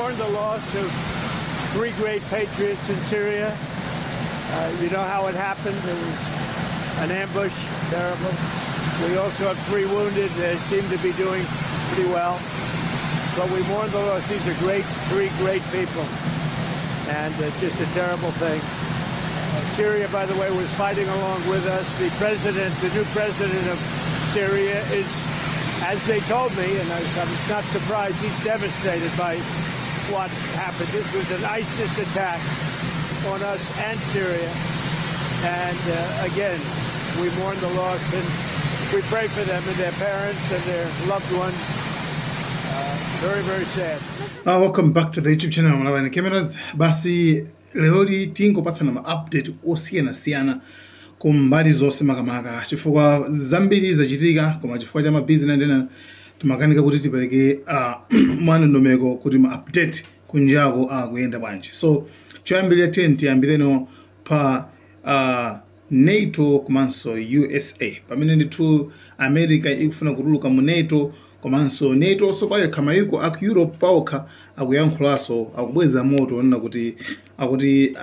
mourn the loss of three great patriots in Syria. You know how it happened. It was an ambush, terrible. We also have three wounded. They seem to be doing pretty well. But we mourn the loss. These are three great people. And it's just a terrible thing. Syria, by the way, was fighting along with us. The new president of Syria is, as they told me, and I'm not surprised, he's devastated by what happened. This was an ISIS attack on us and Syria. And again, we mourn the loss and we pray for them and their parents and their loved ones. Very, very sad. Welcome back to the YouTube channel. Mwana Cameras. Basi leo tingopatsana ma update osiyana kumbali zonse makamaka chifukwa zambiri zachitika koma chifukwa cha mabizi ndena timakanika kuti tipereke mwanondomeko kuti ma update kunjako akuyenda bwanji. So choyambirira tiyambireno pa NATO komanso USA pamene ndithu America ikufuna kutuluka mu NATO komanso NATO so payo kamayiko aku Europe paokha akuyankhulaso akubweza moto onena kuti akuti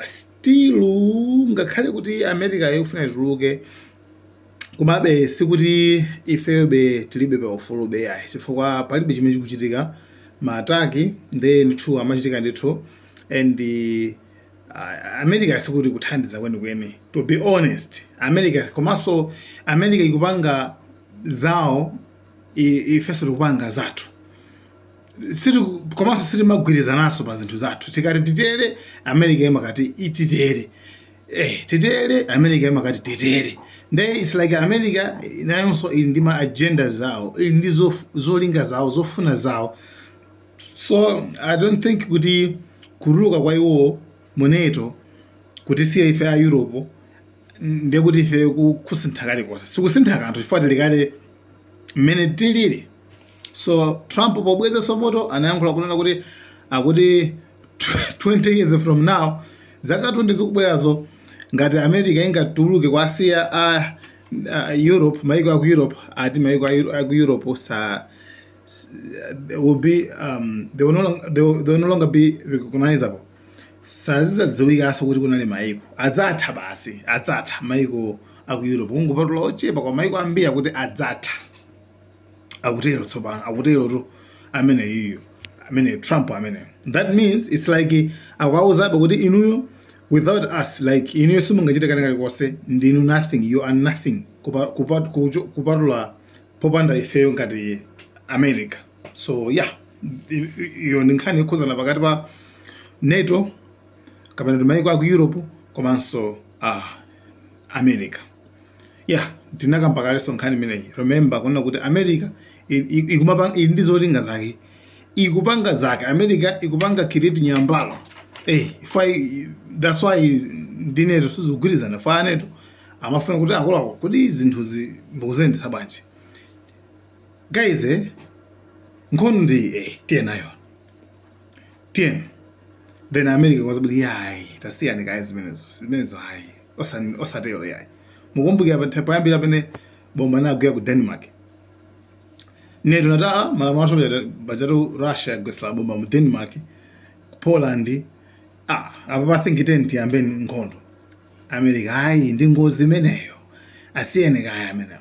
still ngakhale kuti America ikufuna ituluke kumabe sikuti ifebe tilibe pa ufulube yayi chifukwa palibe chimene chikuchitika maataki nde ndithu amachitika ndithu and America sikuti kuthandiza kwenikweni to be honest. America komanso America ikupanga zawo ifeso tikupanga zathu komanso sitimagwirizanaso pa zinthu zathu tikati titere America imakati ititere titere America imakati titere nde it's like America nayonso ili ndi ma agenda zawo ili ndi zolinga zawo zofuna zawo. So I don't think kuti kutuluka kwa iwo mu NATO kuti siya ife a Europe ndiye kuti ife kusintha kale konse sikusintha kanthu chifukwa tilikale mmene tilili. So Trump pobweza somoto anayankhula kunena kuti akuti 20 years from now zaka 20 zikubwerazo ngati America ingatuluke kwasiya Europe maiko aku Europe ati maiko aku Europe will be they will no longer be recognizable. Sazizadziwikaso kuti kunali maiko adzatha basi adzatha maiko aku Europe kungopatula ochepa kwa maiko ambiri akuti adzatha akutero tsopano akutero amene Trump amene. That means it's like akawauzabe kuti inuyo without us like inuyo simungachite kanakale konse ndinu nothing, you are nothing kupatula popanda ifeyo ngati America. So yeah, iyo ndinkhani ikhuzana pakati pa NATO kapena maiko aku Europe komanso America. Yeah, tinakampakaleso nkhani imeneyi. Remember kuna kuti America ili ndi zolinga zake ikupanga zake. America ikupanga kiriti nyambalo that's why ndineto sizogwirizana fa neto amafuna kuti akolako kuti zinthu mbukuzendesa bwanji guys. Nkhondo ndi tiyenayo then America kwazabili yayi tasiyani guys zimenezo hayi osatero yayi. Mukumbukira payambira pene bomba naguya ku Denmark NATO nata malamulo bajatu Russia gwesala bomba mu Denmark Poland apa bathinki tenti yambeni nkhondo America hayi ndi ngozi imeneyo asiyene kaya ameneyo.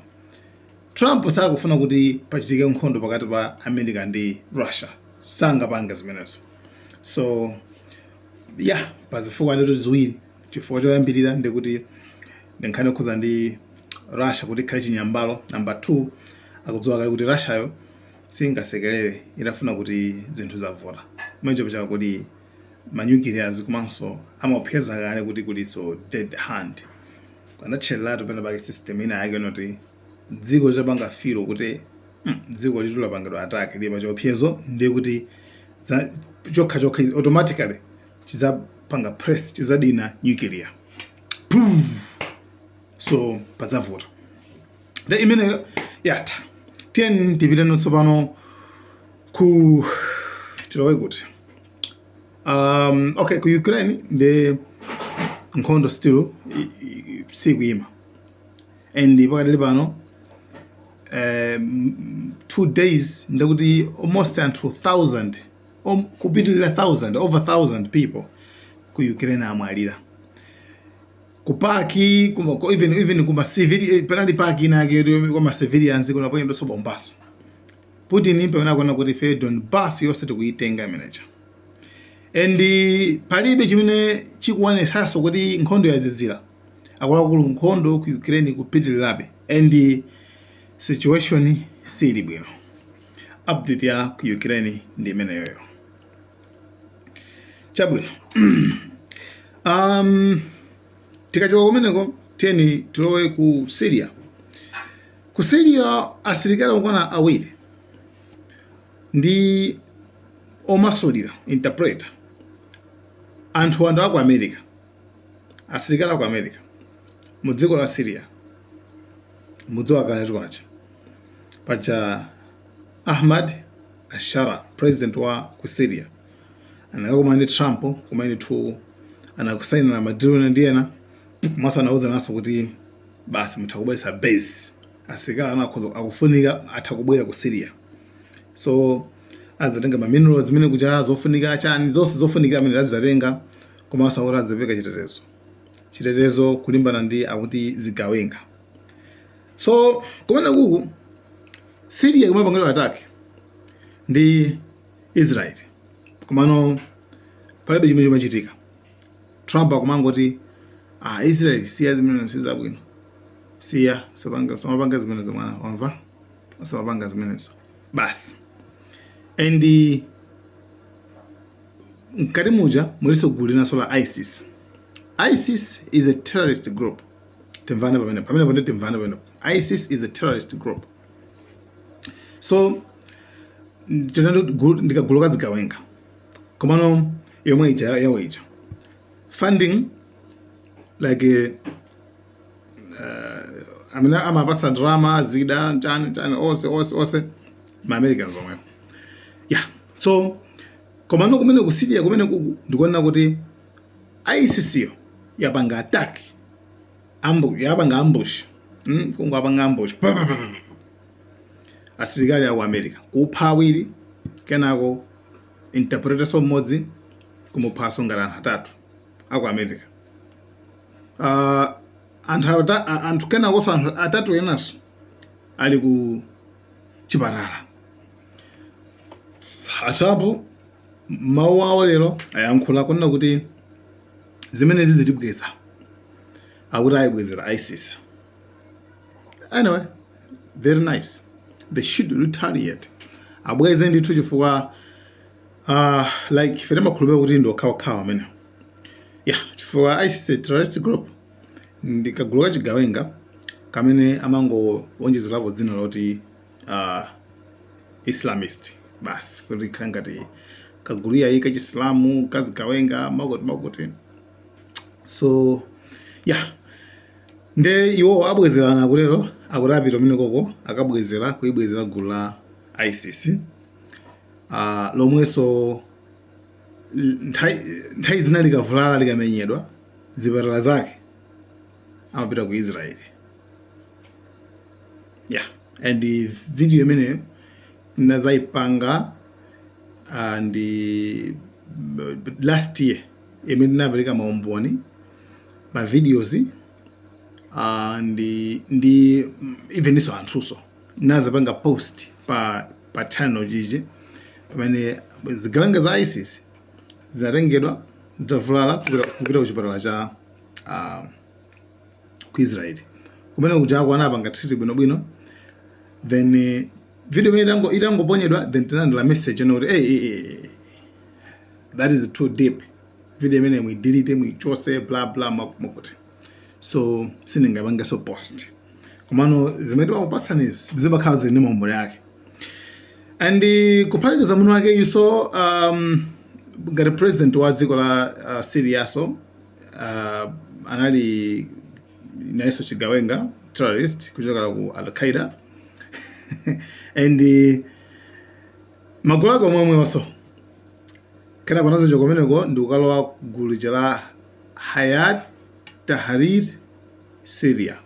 Trump sakufuna kuti pachitike nkhondo pakati pa America ndi Russia sangapanga zimenezo. So yeah, pazifukwa ndito ziwiri chifukwa choyambirira ndikuti nkhani okhuza ndi Russia kuti ikhale chinyambalo. Number 2 akudziwa kale kuti Russia yo singasekerere irafuna kuti zinthu zavota mwenje kuchaka kuti manuclears komanso amapheza kale kuti kuliso dead hand kanatchelatu pena pake system ina yake noti dziko litapanga filo kuti dziko litulapangidwa attack lipa chophezo ndiye kuti chokha automatically chizapanga press chizadina nuclear so padzavota the imene yatha. Tiyeni tipite nonso pano ku tilowe kuti okay ku Ukraine ndi nkhondo still sikuyima and pakatili pano 2 days ndakuti almost 2,000 kupitilira 1000 over 1000 people ku Ukraine amwalira kupaki even kuma civil penali paki inake kwa civilians kuna kwenye ndoso bombaso Putin impe wanakona kuti fe Donbas yose tikuitenga manager and palibe chimene chikuonesanso kuti nkhondo yazizira akuluakulu nkhondo ku Ukraine kupitilirabe and situation sili bwino. Update ya ku Ukraine ndi imeneyo chabwino. Tikachoka kumeneko tiyeni tilowe ku Syria. Ku Syria asilikali okwana awiri ndi omasulira interpreter anthu aku America, asilikali aku America mu dziko la Syria mudziwa kale twacha pacha Ahmad Ashara president wa ku Syria anakakumana ndi Trump kumene anakusaina na madrone ndiyena masa anauza naso kuti basi mutakubwesa base asilikali anakoza akufunika atakubwera ku Syria so azatenga ma minerals zimene kuja zofunika chani zonse zofunika amene azatenga koma asawora azipeka chitetezo kulimbana ndi akuti zigawenga so kumene kuku Syria kumapangidwa attack ndi Israel komano palibe chimene chimachitika. Trump akumangoti Israel siya zimene sizabwino siya samapanga zimene zomwana wamva samapanga zimenezo basi and mkati muja muliso gulu linaso la ISIS. ISIS is a terrorist group. ISIS is a terrorist group. So ndikagulu kazigawenga komano yomwe ija funding like amina amapasa drama zida chani ose ma Americans omwe yeah so komano kumene ku Syria kumene ndikuona kuti ISIS yo yapanga attack yapanga ambush kungu apanga ambush asilikali aku America kupha awiri kenako interpreter so mmodzi kumuphaso ngala atatu aku America anthu kenako so atatu enaso ali ku chipatala asapo mawu awo lero ayankhula kunena kuti zimene zizitibweza akuti ayibwezera ISIS. Anyway, very nice. They should retaliate. Abweze ndithu chifukwa like fere makhulupirira kuti ndo kawa amene yeah chifukwa ISIS a terrorist group ndikagulu kachigawenga kamene amangowonjezerapo dzina loti Islamist basi kuti khala ngati kagulu yayi kachislamu kazigawenga makuti so yeah nde iwo abwezerana kulero akulapita mene koko akabwezera kuibwezera gulu la ISIS lomweso nthawi zina likavulala likamenyedwa zipatala zake amapita ku Israel yeah and the video imeneyo nazayipanga and last year imene napereka maumboni ma videos and ndi even iso anthuso nazapanga post pa channel jiji pamene zigawenga za ISIS zinatengedwa zitavulala kupita ku chipatala cha ku Israel kumene kuja anapanga treat bwinobwino then video imene itangoponyedwa then tinandula message noti hey that is too deep video imene muidelete muichose blah blah makuti so siningabanga so post komano zimene wapasanizi zimakhala zili mambo yake and kuphatikiza muno wake yuso ngati president wa dziko la Syria so anali naiso chigawenga terrorist kuchoka ku Al-Qaeda and magulu ake omwe waso kana konazo chokomeneko ndi ukalowa gulu la Hayat Tahrir Syria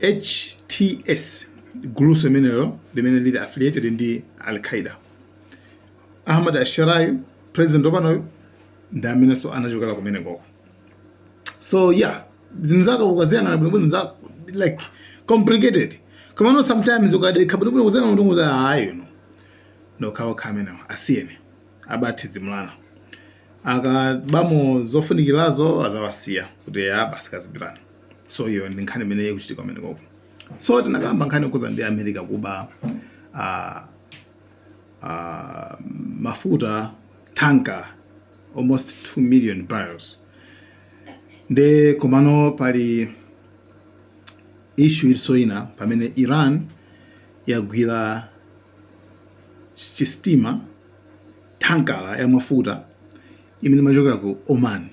HTS gulu semenero limene lili affiliated ndi Al-Qaeda Ahmad al-Sharai president opanoyo ndi amenenso anachokera kumene koko. So yeah, zinthu zako ukaziyang'ana bwinobwino za like complicated. Koma sometimes ukadekha bwinobwino kuziyang'ana munthu kuti hayi no kawo khamene asiyene abati dzimulana akabamo zofunikirazo azawasiya kuti basi kazipirana. So iyo ndi nkhani imene ikuchitika kumene koko. So tinakamba nkhani kuza ndi America kuba mafuta tanker almost 2 million barrels. Nde komano pali issue ilisoina pamene Iran yagwira chistima tankala ya mafuta imene machokera ku Oman.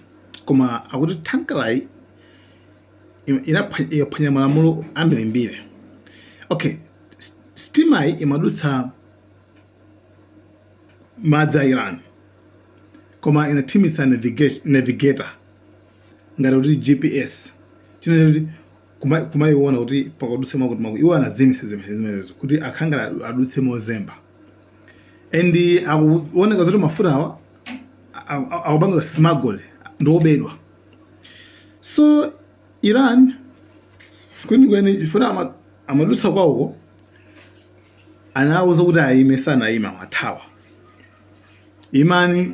Koma akuti tankala inaphwanya malamulo ambirimbiri. Okay, stima imadutsa madzi a Iran koma inathimitsa navigator ngati kuti GPS chinati kumayiona kuti pakadutsa makuti maku iwo anazimitsa zimenezo kuti akhangala adutse mozemba. And akuoneka zoti mafuta awa akupangidwa smuggled ndi obedwa. So Iran kwenikweni chifuna amadutsa kwawoko anawuza kuti ayime sanayima mathawa. Imani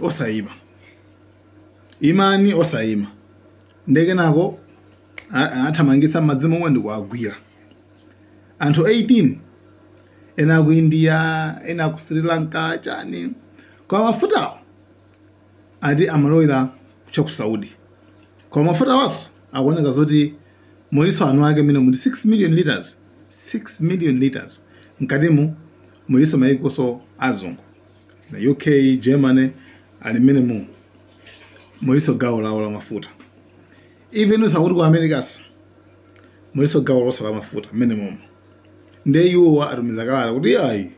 osayima ndeke nako athamangitsa madzi momwe ndi kuagwira. Anthu 18 ena ku India ena ku Sri Lanka chani kwa mafuta ati amalowera kucha ku Saudi. Kwa mafuta waso akuoneka zoti muliso anu ake mine muli 6 million liters. 6 million liters mkatimu muliso maikoso azungu na UK, Germany ali minimum muliso gawo lawo la mafuta. Even usakuti ku America's muliso gawo loso la mafuta minimum. Nde iwo atumiza kawala kuti ayi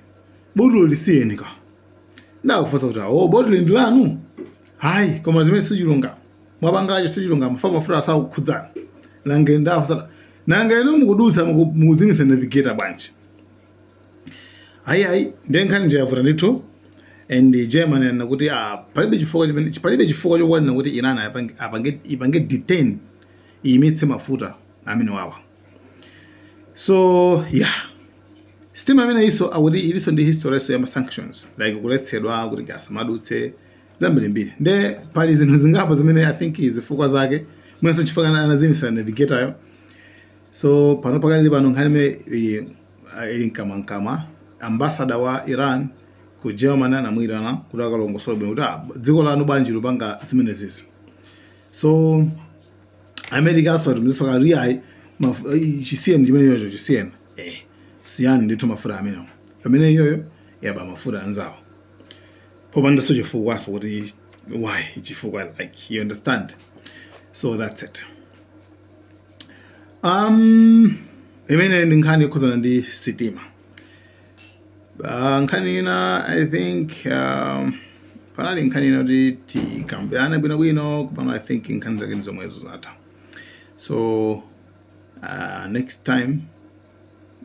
bodu lisiyeni ka ndakufunsa kuti bodu ndi lanu hayi koma zimene sichilunga mwapangacho sichilunga mafuta asakukhudzana nange ndakufunsa nange inu mukudutsa mukuzimitsa navigator bwanji. Hayi ndiye nkhani nje yavuta ndithu. And Germany nakuti palibe chifukwa chokwanira kuti Iran ipange detain iyimitse mafuta amene wawa. So yeah, stima imene iso akuti iliso ndi history ya ma sanctions like kuletsedwa kuti gas madutse zambirimbiri. Nde pali zinthu zingapo zimene I think zifukwa zake mwenso chifukwa anazimitsa navigator yo. So pano pakali pano nkhani ili nkama ambassador wa Iran ku Germany anamwirana kuti akalongosola bwino kuti dziko lanu banji lupanga zimene zizi. So America aso atumizisa kali ayi chisiyeni chimenecho chisiyeni siyani ndithu mafuta amenewo pamene iyoyo yaba mafuta anzawo popanda so chifukwa aso kuti why chifukwa like you understand. So that's it. Imene ndi nkhani yokhuzana ndi sitima. Nkhani ina I think panali nkhani ina kuti tikambirane bwinobwino kupano I think nkhani zake ndizomwezo zatha. So next time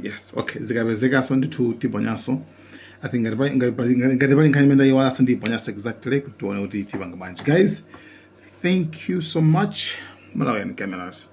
yes okay zikapezekaso ndithu tiponyaso I think ngati pali nkhani imene iwaso ndiponyaso exactly kuti tione kuti tipanga bwanji. Guys, thank you so much. Malawi cameras.